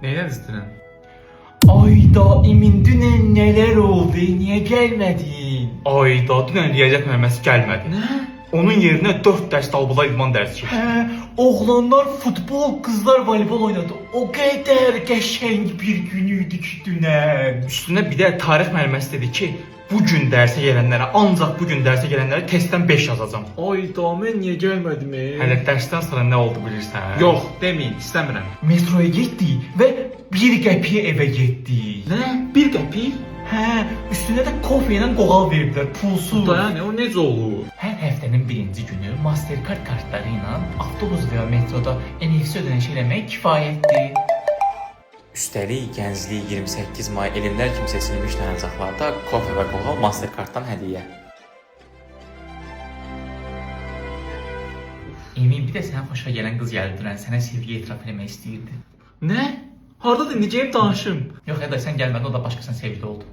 Neyden istedin? Ayda Emin dünən neler oldu? Niye gelmedin? Ayda dünən riyaziyyat müəlliməsi gəlmədi. Ne? Onun yerinə 4 dərs Dalbala idman dərsi keçdi. He, oğlanlar futbol, kızlar voleybol oynadı. O kadar qəşəng bir günüydü ki dünən. Üstünə bir də tarix müəlliməsi dedi ki, bu gün dərsə gələnlərə, ancaq bu gün dərsə gələnlərə testdən 5 yazacağam. Ayda mən niye gelmedim? Hələ dərsdən sonra nə oldu bilirsən? Yox, demeyin, istəmirəm. Metroya getdi və 1 qəpiyə evə getdi. Nə? 1 qəpik? Hə, üstünə də kofe ilə qoğal verdilər, pulsuz. Dayan, o necə olur? Hər həftənin birinci günü Mastercard kartları ilə avtobus və metroda NFC ödəniş eləmək kifayətdir. Üstəlik gənclik 28 may elmlər kimi seçilmiş dayanacaqlarda kofe və qoğal Mastercarddan hədiyyə. Emin, bir də sənə xoşa gələn qız gəldi dünən, sənə sevgi etiraf eləmək istəyirdi. Nə? Harda dinləyəcəyim danışım? Yox, ya da sən gəlmədin, o da başqasına sevgili oldu.